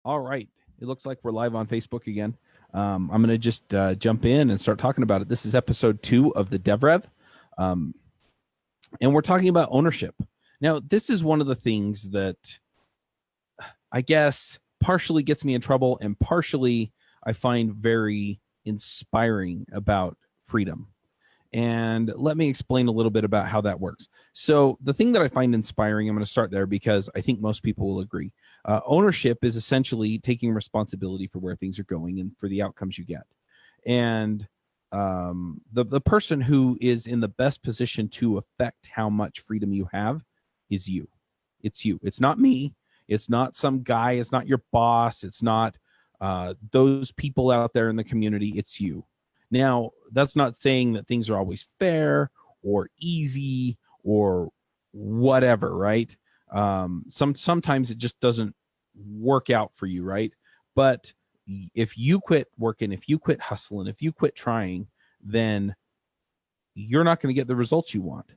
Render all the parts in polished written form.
All right. It looks like we're live on Facebook again. I'm going to just jump in and start talking about it. This is episode 2 of the Dev Rev. And we're talking about ownership. Now, this is one of the things that I guess partially gets me in trouble and partially I find very inspiring about freedom. And let me explain a little bit about how that works. So the thing that I find inspiring, I'm going to start there because I think most people will agree. Ownership is essentially taking responsibility for where things are going and for the outcomes you get. And the person who is in the best position to affect how much freedom you have is you. It's you. It's not me. It's not some guy. It's not your boss. It's not those people out there in the community. It's you. Now, that's not saying that things are always fair or easy or whatever, right? Sometimes it just doesn't work out for you, right? But if you quit working, if you quit hustling, if you quit trying, then you're not going to get the results you want.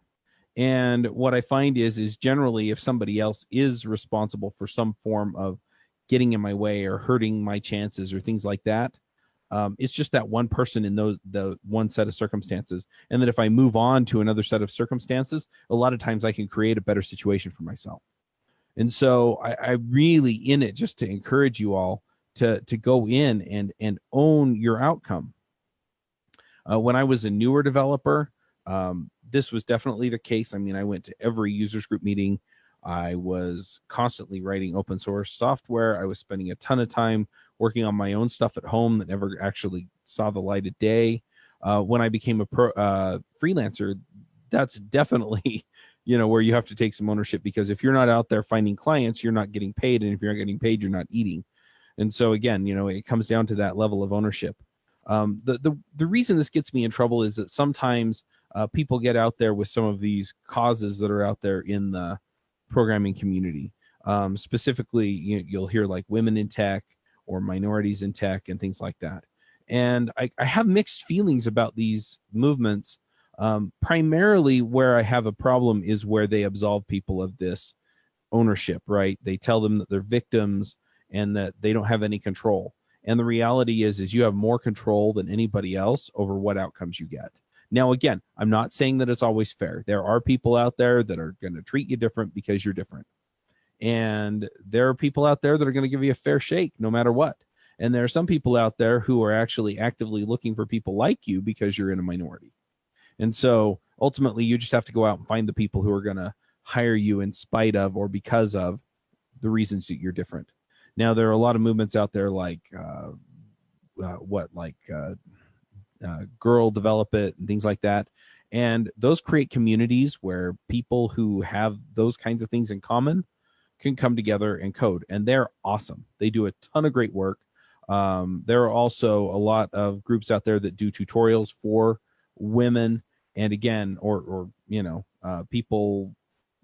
And what I find is generally if somebody else is responsible for some form of getting in my way or hurting my chances or things like that, it's just that one person in the one set of circumstances. And then if I move on to another set of circumstances, a lot of times I can create a better situation for myself. And so I really in it just to encourage you all to go in and own your outcome. When I was a newer developer, this was definitely the case. I mean, I went to every users group meeting. I was constantly writing open source software. I was spending a ton of time working on my own stuff at home that never actually saw the light of day. When I became a freelancer, that's definitely, where you have to take some ownership, because if you're not out there finding clients, you're not getting paid. And if you're not getting paid, you're not eating. And so again, it comes down to that level of ownership. The reason this gets me in trouble is that sometimes people get out there with some of these causes that are out there in the programming community. Specifically, you'll hear like women in tech or minorities in tech and things like that. And I have mixed feelings about these movements. Primarily where I have a problem is where they absolve people of this ownership, right? They tell them that they're victims and that they don't have any control. And the reality is you have more control than anybody else over what outcomes you get. Now, again, I'm not saying that it's always fair. There are people out there that are going to treat you different because you're different. And there are people out there that are going to give you a fair shake no matter what. And there are some people out there who are actually actively looking for people like you because you're in a minority. And so ultimately, you just have to go out and find the people who are going to hire you in spite of or because of the reasons that you're different. Now, there are a lot of movements out there like Girl Develop It and things like that. And those create communities where people who have those kinds of things in common can come together and code. And they're awesome. They do a ton of great work. There are also a lot of groups out there that do tutorials for women. And again, or people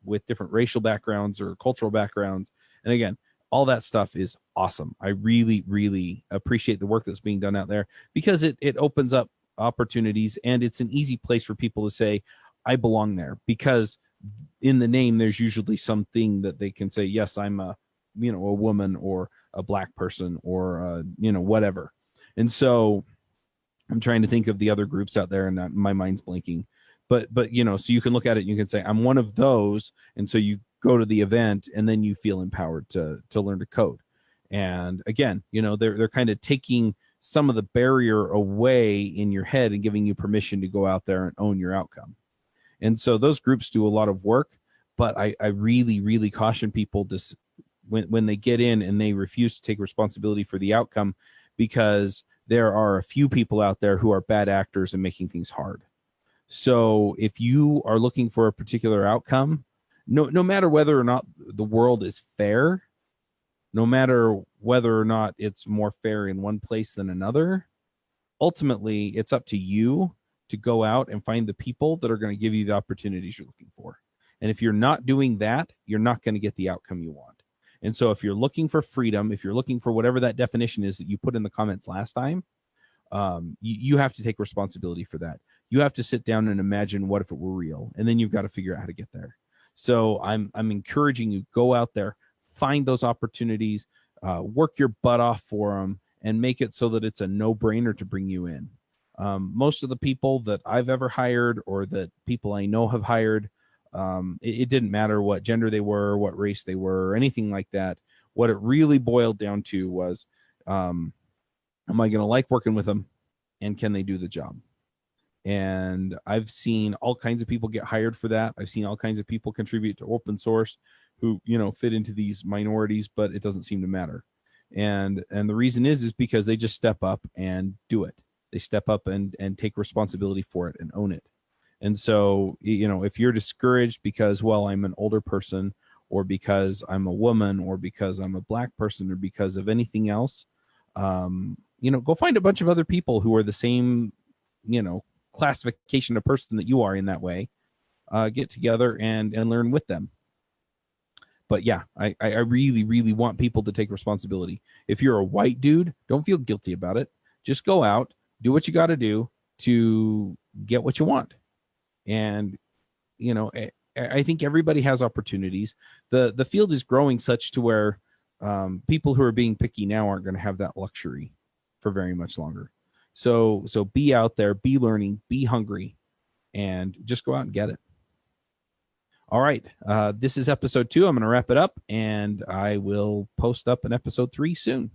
with different racial backgrounds or cultural backgrounds. And again, all that stuff is awesome. I really, really appreciate the work that's being done out there because it opens up opportunities, and it's an easy place for people to say, I belong there, because in the name, there's usually something that they can say, yes, I'm a woman or a black person or, whatever. And so I'm trying to think of the other groups out there, and my mind's blanking. But so you can look at it and you can say, I'm one of those. And so you go to the event and then you feel empowered to learn to code. And again, they're kind of taking some of the barrier away in your head and giving you permission to go out there and own your outcome. And so those groups do a lot of work, but I really, really caution people to, when they get in and they refuse to take responsibility for the outcome, because there are a few people out there who are bad actors and making things hard. So if you are looking for a particular outcome, no matter whether or not the world is fair, no matter whether or not it's more fair in one place than another, ultimately it's up to you to go out and find the people that are going to give you the opportunities you're looking for. And if you're not doing that, you're not going to get the outcome you want. And so if you're looking for freedom, if you're looking for whatever that definition is that you put in the comments last time, you have to take responsibility for that. You have to sit down and imagine, what if it were real? And then you've got to figure out how to get there. So I'm encouraging you, go out there, find those opportunities, work your butt off for them and make it so that it's a no-brainer to bring you in. Most of the people that I've ever hired or that people I know have hired, it didn't matter what gender they were, what race they were, or anything like that. What it really boiled down to was, am I going to like working with them, and can they do the job? And I've seen all kinds of people get hired for that. I've seen all kinds of people contribute to open source who, fit into these minorities, but it doesn't seem to matter. And the reason is because they just step up and do it. They step up and take responsibility for it and own it. And so, if you're discouraged because, well, I'm an older person, or because I'm a woman, or because I'm a black person, or because of anything else, go find a bunch of other people who are the same, classification of person that you are in that way. Get together and learn with them. But yeah, I really, really want people to take responsibility. If you're a white dude, don't feel guilty about it. Just go out, do what you got to do to get what you want. And, I think everybody has opportunities. The field is growing such to where people who are being picky now aren't going to have that luxury for very much longer. So be out there, be learning, be hungry, and just go out and get it. All right. This is episode 2. I'm going to wrap it up, and I will post up an episode 3 soon.